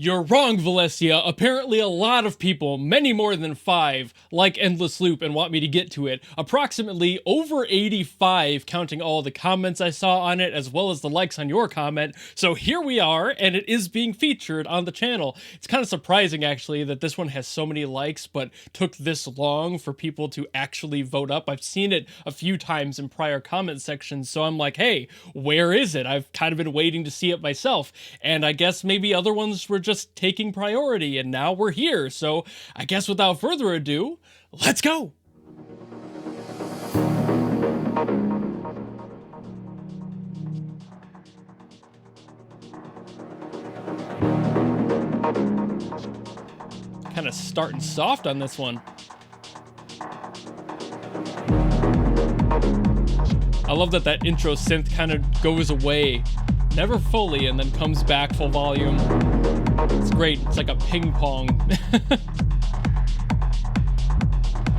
You're wrong, Valencia. Apparently a lot of people, many more than 5, like Endless Loop and want me to get to it. Approximately over 85, counting all the comments I saw on it, as well as the likes on your comment. So here we are, and it is being featured on the channel. It's kind of surprising, actually, that this one has so many likes, but took this long for people to actually vote up. I've seen it a few times in prior comment sections, so I'm like, hey, where is it? I've kind of been waiting to see it myself, and I guess maybe other ones were just taking priority, and now we're here. So I guess without further ado, let's go. Kind of starting soft on this one. I love that intro synth kind of goes away, never fully, and then comes back full volume. It's great. It's like a ping pong.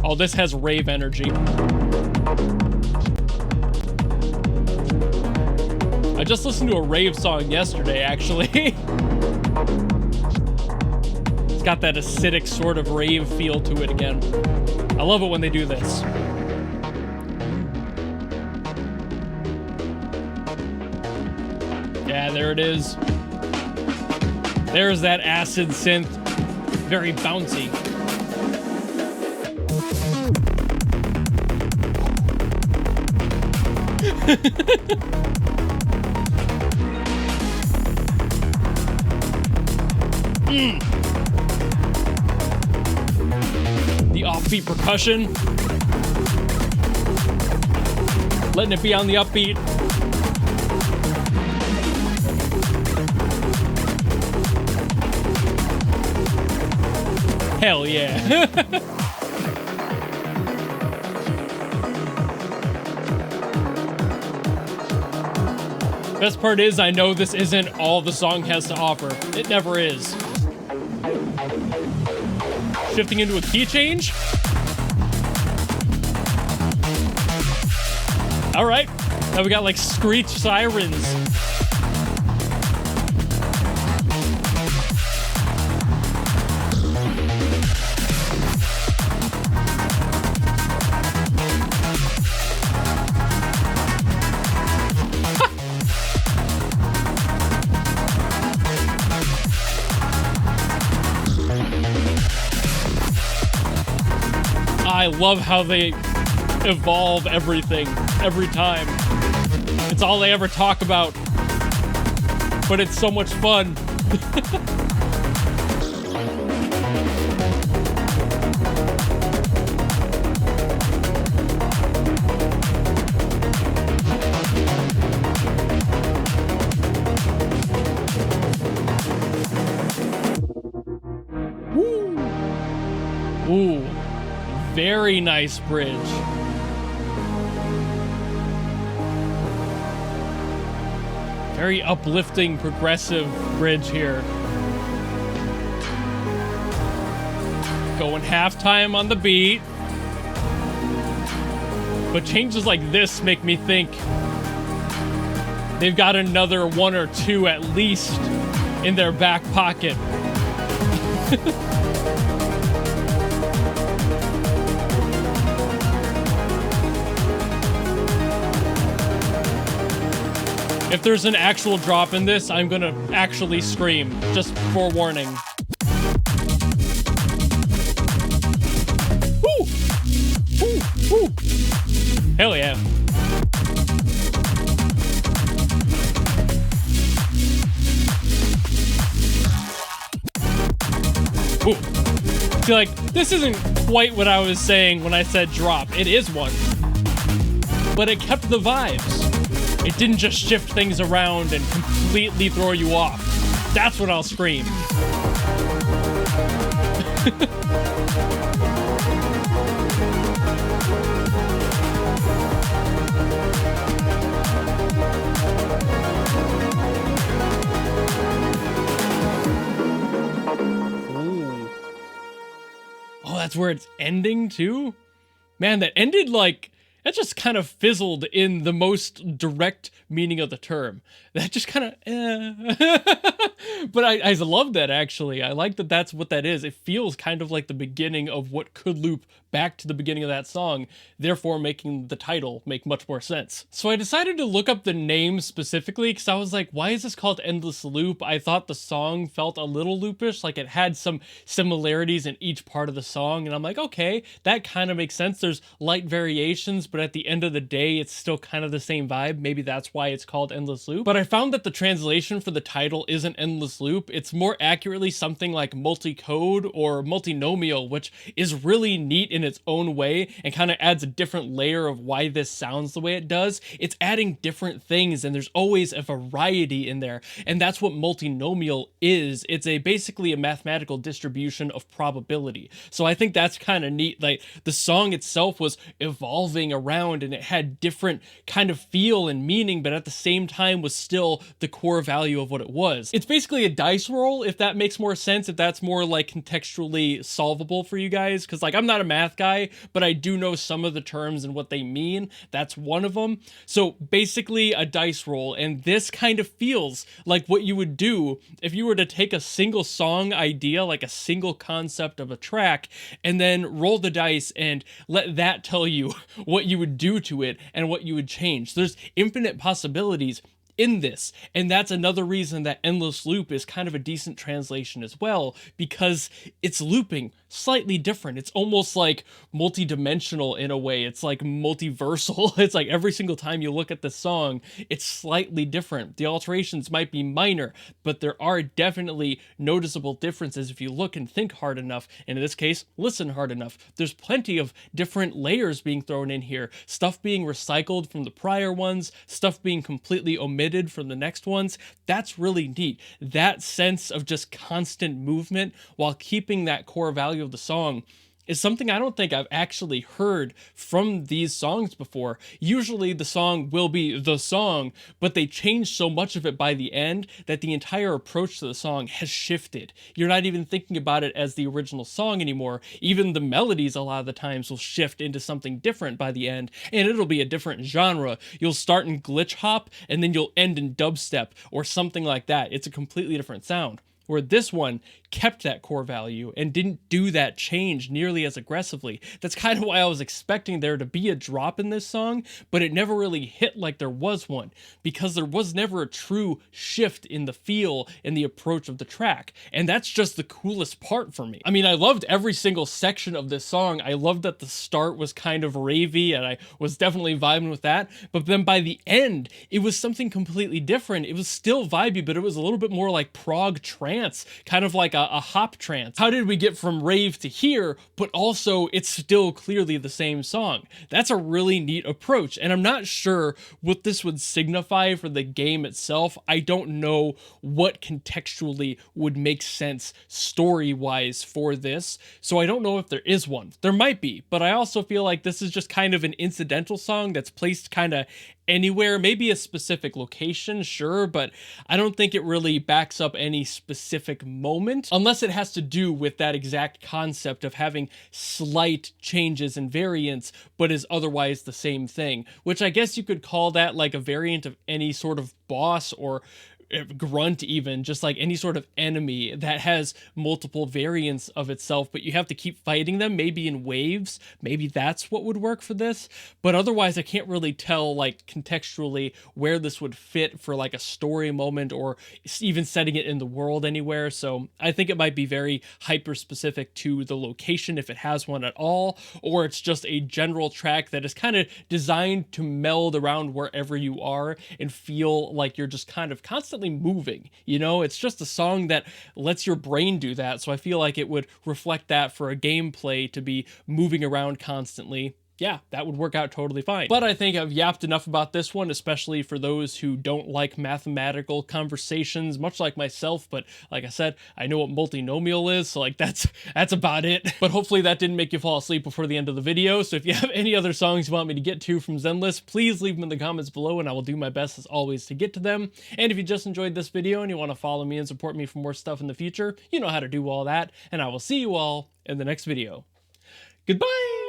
Oh, this has rave energy. I just listened to a rave song yesterday, actually. It's got that acidic sort of rave feel to it again. I love it when they do this. Yeah, there it is. There's that acid synth. Very bouncy. The offbeat percussion. Letting it be on the upbeat. Hell yeah. Best part is I know this isn't all the song has to offer. It never is. Shifting into a key change. All right. Now we got like screech sirens. I love how they evolve everything every time. It's all they ever talk about, but it's so much fun. Ooh. Very nice bridge. Very uplifting, progressive bridge here. Going halftime on the beat. But changes like this make me think they've got another 1 or 2 at least in their back pocket. If there's an actual drop in this, I'm gonna actually scream, just forewarning. Woo! Woo! Woo! Hell yeah. Ooh. See, like, this isn't quite what I was saying when I said drop. It is one. But it kept the vibes. It didn't just shift things around and completely throw you off. That's when I'll scream. Ooh. Oh, that's where it's ending too? Man, that ended like That just kind of fizzled in the most direct meaning of the term. That just kind of, but I love that actually. I like that that's what that is. It feels kind of like the beginning of what could loop back to the beginning of that song, therefore making the title make much more sense. So I decided to look up the name specifically because I was like, why is this called Endless Loop? I thought the song felt a little loopish, like it had some similarities in each part of the song, and I'm like, okay, that kind of makes sense. There's light variations, but at the end of the day, it's still kind of the same vibe. Maybe that's why it's called Endless Loop. But I found that the translation for the title isn't Endless Loop. It's more accurately something like multi-code or multinomial, which is really neat in its own way and kind of adds a different layer of why this sounds the way it does. It's adding different things, and there's always a variety in there. And that's what multinomial is. It's basically a mathematical distribution of probability. So I think that's kind of neat. Like the song itself was evolving around and it had different kind of feel and meaning, but at the same time was still the core value of what it was. It's basically a dice roll, if that makes more sense, if that's more like contextually solvable for you guys, because like I'm not a math guy, but I do know some of the terms and what they mean. That's one of them. So basically a dice roll, and this kind of feels like what you would do if you were to take a single song idea, like a single concept of a track, and then roll the dice and let that tell you what you would do to it and what you would change. There's infinite possibilities in this, and that's another reason that Endless Loop is kind of a decent translation as well, because it's looping slightly different. It's almost like multi-dimensional in a way. It's like multiversal. It's like every single time you look at the song, it's slightly different. The alterations might be minor, but there are definitely noticeable differences if you look and think hard enough, and in this case, listen hard enough. There's plenty of different layers being thrown in here, stuff being recycled from the prior ones, stuff being completely omitted from the next ones. That's really neat. That sense of just constant movement while keeping that core value of the song is something I don't think I've actually heard from these songs before. Usually the song will be the song, but they change so much of it by the end that the entire approach to the song has shifted. You're not even thinking about it as the original song anymore. Even the melodies a lot of the times will shift into something different by the end, and it'll be a different genre. You'll start in glitch hop, and then you'll end in dubstep or something like that. It's a completely different sound. Where this one kept that core value and didn't do that change nearly as aggressively. That's kind of why I was expecting there to be a drop in this song, but it never really hit like there was one, because there was never a true shift in the feel and the approach of the track. And that's just the coolest part for me. I mean, I loved every single section of this song. I loved that the start was kind of ravey, and I was definitely vibing with that. But then by the end, it was something completely different. It was still vibey, but it was a little bit more like prog trance, kind of like a hop trance. How did we get from rave to here, but also it's still clearly the same song? That's a really neat approach, and I'm not sure what this would signify for the game itself. I don't know what contextually would make sense story-wise for this, so I don't know if there is one. There might be, but I also feel like this is just kind of an incidental song that's placed kind of anywhere, maybe a specific location, sure, but I don't think it really backs up any specific moment, unless it has to do with that exact concept of having slight changes and variants, but is otherwise the same thing, which I guess you could call that like a variant of any sort of boss or grunt, even just like any sort of enemy that has multiple variants of itself, but you have to keep fighting them, maybe in waves. Maybe that's what would work for this, but otherwise I can't really tell like contextually where this would fit for like a story moment or even setting it in the world anywhere. So I think it might be very hyper specific to the location, if it has one at all, or it's just a general track that is kind of designed to meld around wherever you are and feel like you're just kind of constantly moving. You know, it's just a song that lets your brain do that, so I feel like it would reflect that for a gameplay to be moving around constantly. Yeah, that would work out totally fine. But I think I've yapped enough about this one, especially for those who don't like mathematical conversations, much like myself. But like I said, I know what multinomial is, so like that's about it. But hopefully that didn't make you fall asleep before the end of the video. So if you have any other songs you want me to get to from Zenless, please leave them in the comments below, and I will do my best as always to get to them. And if you just enjoyed this video and you want to follow me and support me for more stuff in the future, you know how to do all that. And I will see you all in the next video. Goodbye!